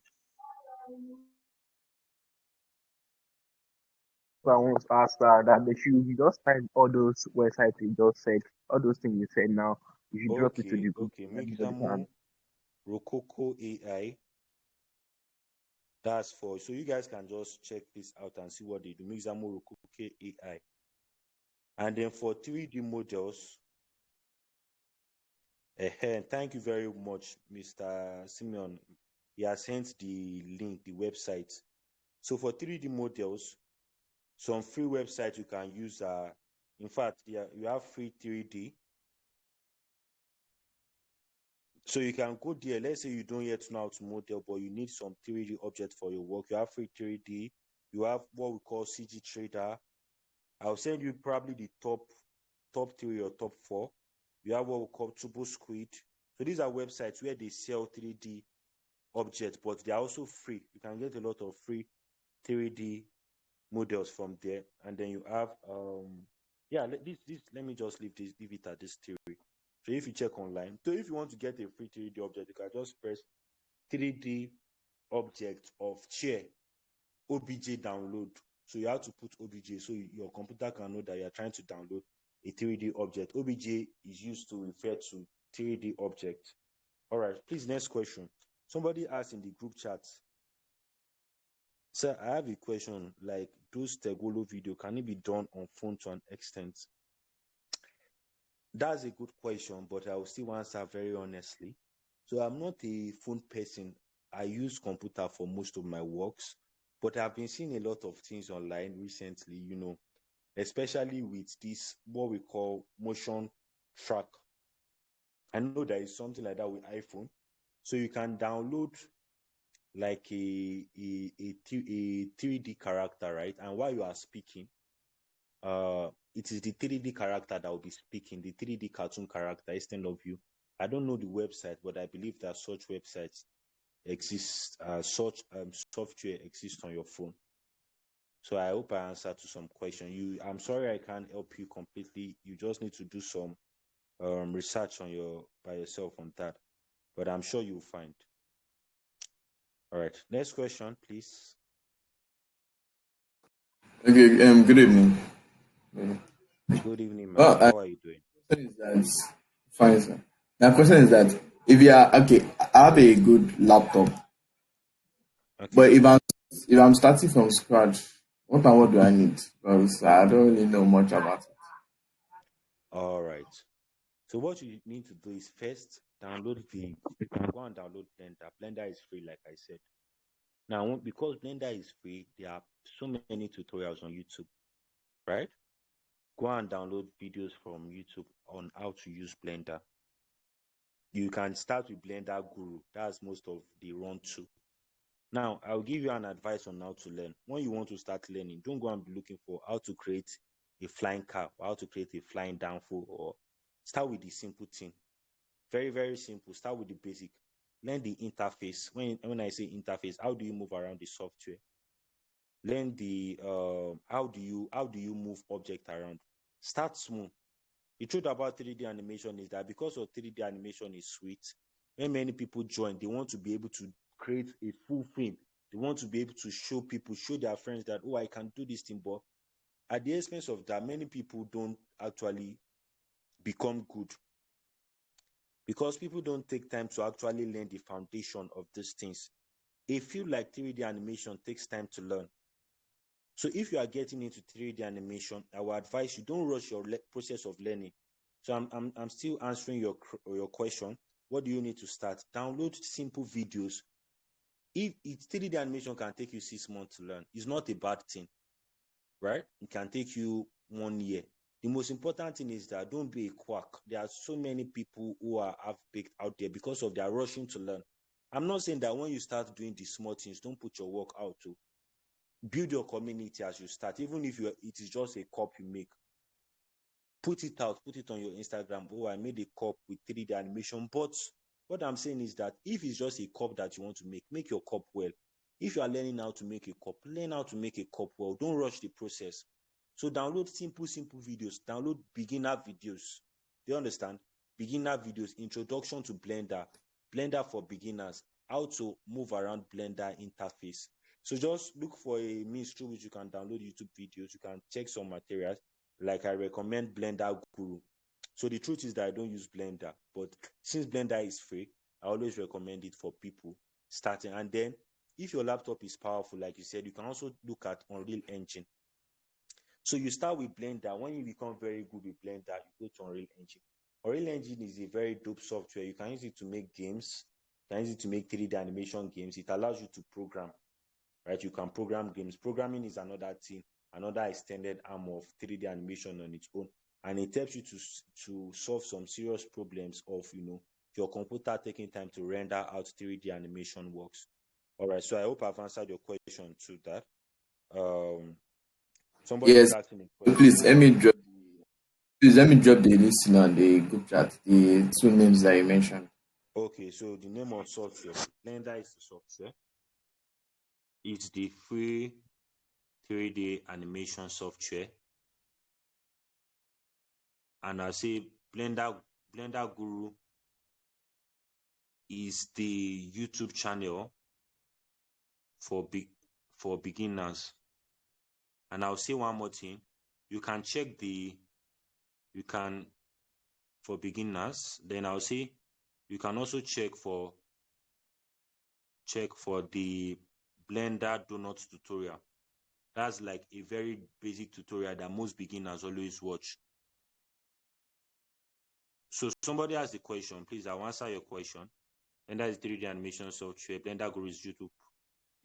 I want to ask that they should just type all those websites you just said, all those things you said now. You should drop it to the group so everybody Mixamo, can. Rokoko AI. That's so you guys can just check this out and see what they do. Mixamo, Rokoko AI. And then for 3D models, thank you very much, Mr. Simeon. He has sent the link, the website. So for 3D models, some free websites you can use in fact, you have free 3D. So you can go there. Let's say you don't yet know how to model, but you need some 3D object for your work. You have free 3D. You have what we call CG Trader. I'll send you probably the top 3 or top 4. You have what we call Turbo Squid. So these are websites where they sell 3D objects, but they are also free. You can get a lot of free 3D models from there. And then you have let me just leave it at this theory. So if you check online, so if you want to get a free 3D object, you can just press 3D object of chair OBJ download. So you have to put OBJ so your computer can know that you are trying to download a 3D object. OBJ is used to refer to 3D object. All right, please, next question. Somebody asked in the group chat, sir, I have a question. Like those Tegolo video, can it be done on phone to an extent? That's a good question, but I will still answer very honestly. So I'm not a phone person. I use computer for most of my works, but I've been seeing a lot of things online recently, especially with this, what we call motion track. I know there is something like that with iPhone. So you can download like a 3D character, right? And while you are speaking, it is the 3D character that will be speaking, the 3D cartoon character instead of you. I don't know the website, but I believe that such websites exist, such software exists on your phone. So I hope I answered to some question. I'm sorry I can't help you completely. You just need to do some research by yourself on that. But I'm sure you'll find. All right. Next question, please. Okay, good evening. Good evening, man. How are you doing? Question is that, fine, sir. My question is that if you are okay, I have a good laptop, Okay. but if I'm starting from scratch, what do I need? Because I don't really know much about it. All right. So what you need to do is first go and download Blender. Blender is free, like I said. Now, because Blender is free, there are so many tutorials on YouTube, right? Go and download videos from YouTube on how to use Blender. You can start with Blender Guru. That's most of the run to. Now, I'll give you an advice on how to learn. When you want to start learning, don't go and be looking for how to create a flying car or how to create a flying downfall, or start with the simple thing. Very, very simple. Start with the basic. Learn the interface. When I say interface, how do you move around the software? Learn the how do you move object around. Start small. The truth about 3D animation is that because of 3D animation is sweet, when many people join, they want to be able to create a full frame. They want to be able to show people, show their friends that, oh, I can do this thing. But at the expense of that, many people don't actually become good because people don't take time to actually learn the foundation of these things. A field like 3D animation takes time to learn. So if you are getting into 3D animation, I will advise you don't rush your process of learning. So I'm still answering your question. What do you need to start? Download simple videos. If 3D animation can take you 6 months to learn, it's not a bad thing, right? It can take you 1 year. The most important thing is that don't be a quack. There are so many people who are half-baked out there because of their rushing to learn. I'm not saying that when you start doing the small things, don't put your work out to build your community as you start. Even if it is just a cup you make, put it out, put it on your Instagram. Oh, I made a cup with 3D animation. But what I'm saying is that if it's just a cup that you want to make your cup well. If you are learning how to make a cup, learn how to make a cup well. Don't rush the process. So download simple videos. Download beginner videos. Do you understand? Beginner videos, introduction to Blender, Blender for beginners, how to move around Blender interface. So just look for a means through which you can download YouTube videos. You can check some materials. Like I recommend Blender Guru. So the truth is that I don't use Blender, but since Blender is free, I always recommend it for people starting. And then if your laptop is powerful, like you said, you can also look at Unreal Engine. So you start with Blender. When you become very good with Blender, you go to Unreal Engine. Unreal Engine is a very dope software. You can use it to make games. You can use it to make 3D animation games. It allows you to program, right? You can program games. Programming is another thing, another extended arm of 3D animation on its own. And it helps you to solve some serious problems of, your computer taking time to render out 3D animation works. All right. So I hope I've answered your question to that. Somebody is Yes, asking a question. please let me drop the list on the group chat, the two names that you mentioned. Okay, so the name of software, Blender is the software. It's the free 3D animation software. And I say Blender Guru is the YouTube channel for beginners. And I'll say one more thing. For beginners, then I'll say you can also check for the Blender Donuts tutorial. That's like a very basic tutorial that most beginners always watch. So somebody asked the question, please, I'll answer your question. Blender is 3D animation software. Blender Guru is the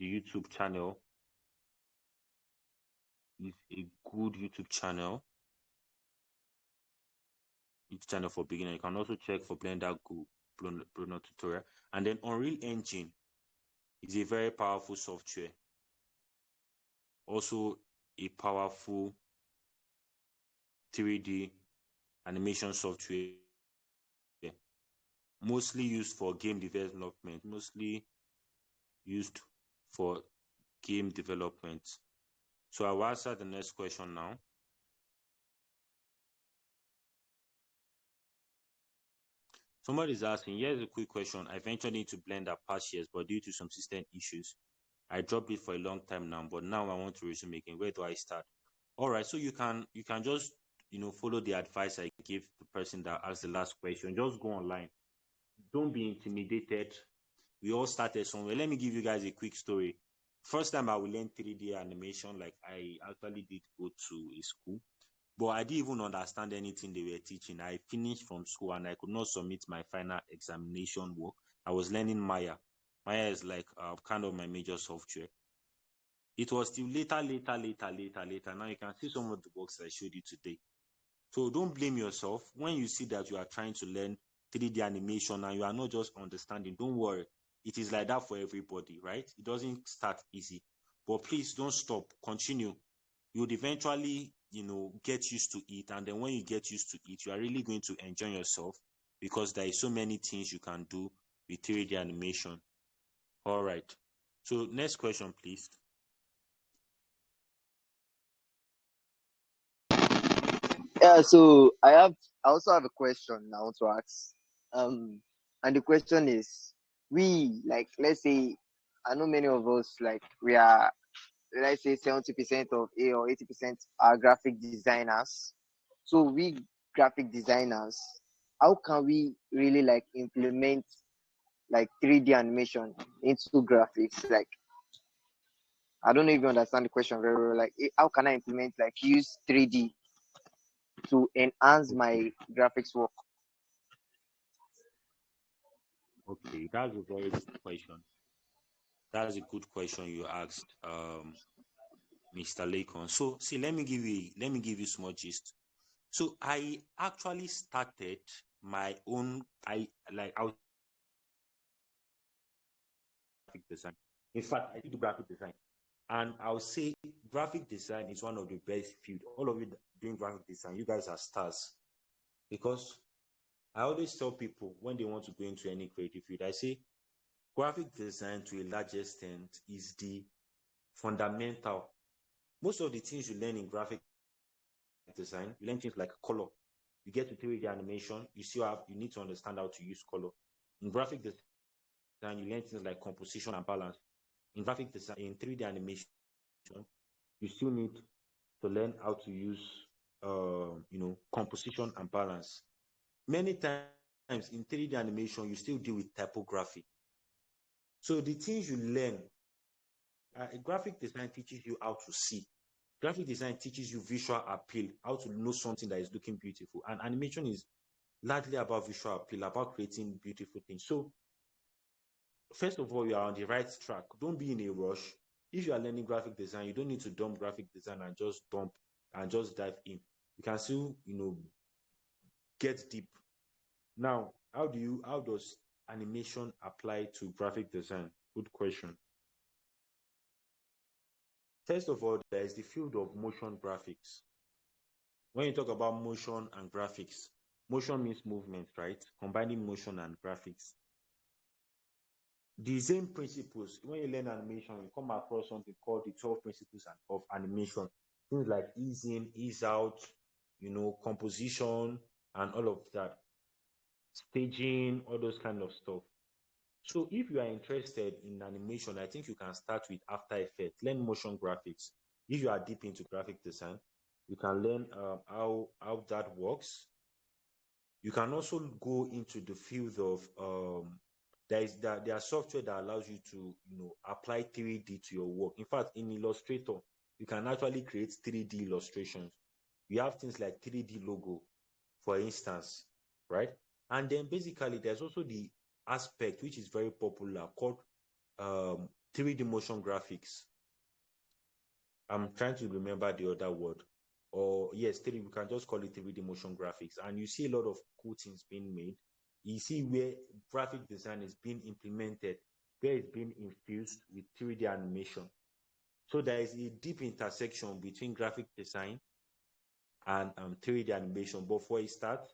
YouTube channel. It's a good YouTube channel. It's channel for beginner. You can also check for Blender Guru tutorial. And then Unreal Engine is a very powerful software. Also a powerful 3D animation software. Mostly used for game development. So I will answer the next question now. Somebody is asking, here's a quick question. I ventured into Blender past years, but due to some system issues, I dropped it for a long time now, but now I want to resume again. Where do I start? All right, so you can just follow the advice I gave the person that asked the last question. Just go online. Don't be intimidated. We all started somewhere. Let me give you guys a quick story. First time I will learn 3D animation, like I actually did go to a school, but I didn't even understand anything they were teaching. I finished from school and I could not submit my final examination work. I was learning Maya. Maya is like kind of my major software. It was till later. Now you can see some of the works I showed you today. So don't blame yourself. When you see that you are trying to learn 3D animation and you are not just understanding, don't worry. it is like that for everybody, right? It doesn't start easy. But please don't stop. Continue. You would eventually, get used to it. And then when you get used to it, you are really going to enjoy yourself because there is so many things you can do with 3D animation. All right. So next question, please. Yeah, so I also have a question I want to ask. And the question is, we, like, let's say, I know many of us, like, we are, let's say, 70% of A or 80% are graphic designers. So we graphic designers, how can we really like implement like 3D animation into graphics? Like, I don't know if you understand the question very well. Like, how can I implement, like, use 3D to enhance Okay. my graphics work? Okay. That's a very good question. That's a good question you asked, Mr. Lakon. So see, let me give you small gist. So I actually started my own I was graphic design. In fact, I did do graphic design. And I'll say graphic design is one of the best field. All of you doing graphic design, you guys are stars. Because I always tell people when they want to go into any creative field, I say graphic design to a large extent is the fundamental. Most of the things you learn in graphic design, you learn things like color. You get to 3D animation, you need to understand how to use color. In graphic design, you learn things like composition and balance. In graphic design, in 3D animation, you still need to learn how to use composition and balance. Many times in 3D animation, you still deal with typography. So the things you learn, graphic design teaches you how to see. Graphic design teaches you visual appeal, how to know something that is looking beautiful. And animation is largely about visual appeal, about creating beautiful things. So first of all, you are on the right track. Don't be in a rush. If you are learning graphic design, you don't need to dump graphic design and just dive in. You can still, get deep. Now, how does animation apply to graphic design? Good question. First of all, there is the field of motion graphics. When you talk about motion and graphics, motion means movement, right? Combining motion and graphics. The same principles, when you learn animation, you come across something called the 12 principles of animation. Things like ease in, ease out, composition, and all of that. Staging, all those kind of stuff. So if you are interested in animation, I think you can start with After Effects, learn motion graphics. If you are deep into graphic design, you can learn how that works. You can also go into the field of there are software that allows you to apply 3D to your work. In fact, in Illustrator, you can actually create 3D illustrations. You have things like 3D logo, for instance, right? And then basically there's also the aspect which is very popular called 3D motion graphics. I'm trying to remember the other word. Or yes, 3D, we can just call it 3D motion graphics. And you see a lot of cool things being made. You see where graphic design is being implemented, where it's being infused with 3D animation. So there is a deep intersection between graphic design and 3D animation. But for a start,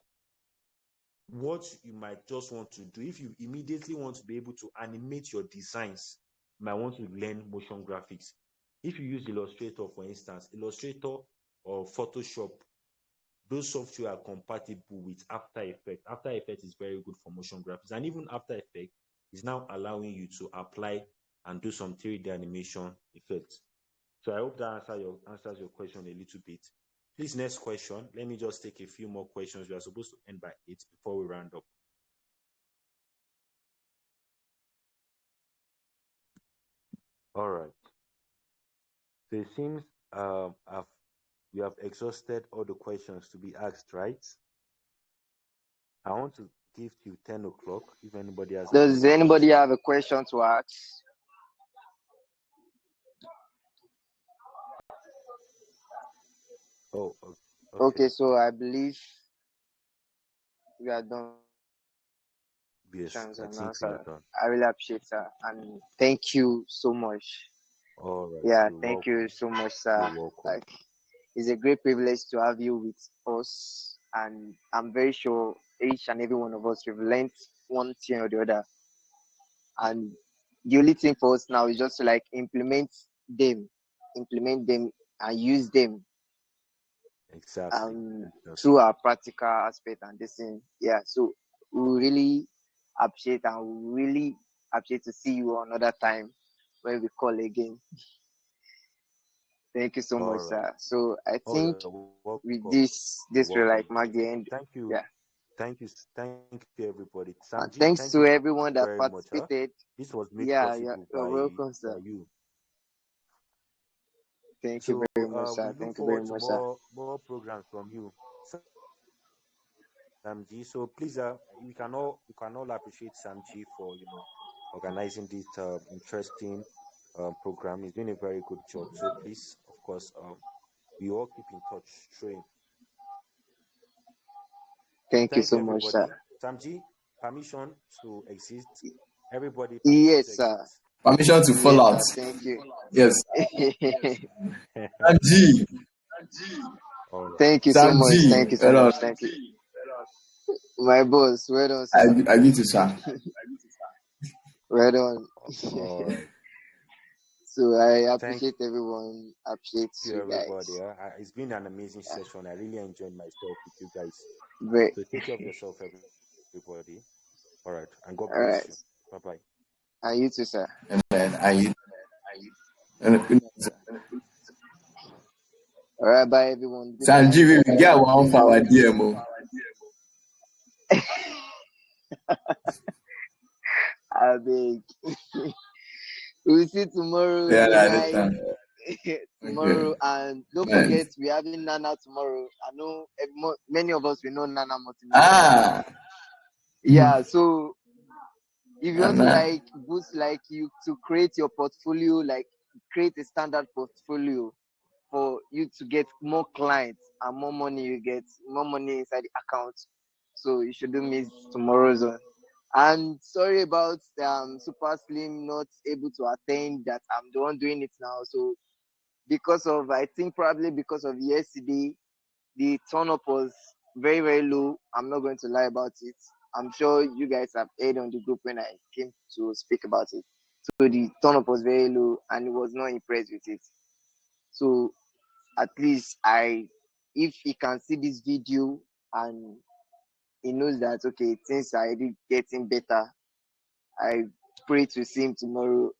what you might just want to do, if you immediately want to be able to animate your designs, you might want to learn motion graphics. If you use Illustrator, for instance, Illustrator or Photoshop, those software are compatible with After Effects. After Effects is very good for motion graphics, and even After Effects is now allowing you to apply and do some 3D animation effects. So I hope that answers your question a little bit. Please, next question. Let me just take a few more questions. We are supposed to end by 8 before we round up. All right. So it seems we have exhausted all the questions to be asked, right? I want to give you 10 o'clock if anybody has any Does other anybody question. have a question to ask? Oh, okay. Okay, so I believe we are done. Yes, I No, think we are sir. done. I really appreciate, sir, and thank you so much. All right, Yeah, you're thank you welcome. so much, You're sir. welcome. Like, it's a great privilege to have you with us, and I'm very sure each and every one of us have learned one thing or the other. And the only thing for us now is just to like them, implement them, and use them Exactly. um Exactly. through our practical aspect and this thing. Yeah, so we really appreciate and we really appreciate to see you another time when we call again. Thank you so All much, right. sir. So I Oh, think you're welcome. with You're this will welcome. like mark the end. Thank you. Yeah. Thank you, everybody. Samji, And thank you thanks to everyone very that much. Huh? participated. This was made Yeah, possible you're welcome, by sir. you. Thank you So very much, we sir. look Thank you forward very to much, sir. more programs from you, Samji. So please, we can all appreciate Samji for organizing this interesting program. He's doing a very good job. So please, of course, we all keep in touch through him. Thank you Thank you, so much, sir. everybody. Samji, permission to exist. Everybody, permission to Yes, exit. sir. Permission to fall Yes, out. sir. Thank you. Yes. Sam G. All right. Thank you so Sam much. G. Thank you so Well much. done. Thank you. My boss, well done, I, sir. I get to sir. Well done. All right. So I Thank appreciate everyone, appreciate you, you everybody. guys. It's been an amazing session. I really enjoyed myself with you guys. Great. So take care of yourself, everybody. All right. And God bless you. All Bye right. bye. And you too, sir. And All right, bye everyone. Good Sam G, night. we get one for our DMO. I beg. We'll see tomorrow. Yeah, Good I night. understand. Tomorrow, Okay. and don't Nice. forget we're having Nana tomorrow. I know many of us we know Nana multimedia. Ah. Yeah, so if you want to Nah. like boost like you to create your portfolio, like create a standard portfolio for you to get more clients and more money, you get more money inside the account. So you shouldn't miss tomorrow's one. And sorry about Super Slim not able to attend that. I'm the one doing it now. So because of, I think probably because of yesterday, the turn up was very, very low. I'm not going to lie about it. I'm sure you guys have heard on the group when I came to speak about it. So the turn up was very low and he was not impressed with it. So at least if he can see this video and he knows that, okay, things are already getting better, I pray to see him tomorrow.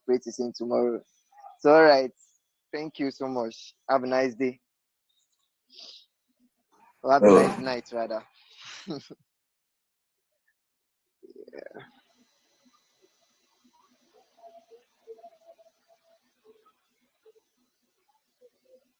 Pray to see him tomorrow. So, all right. Thank you so much. Have a nice day. Or have a nice Oh. night, rather.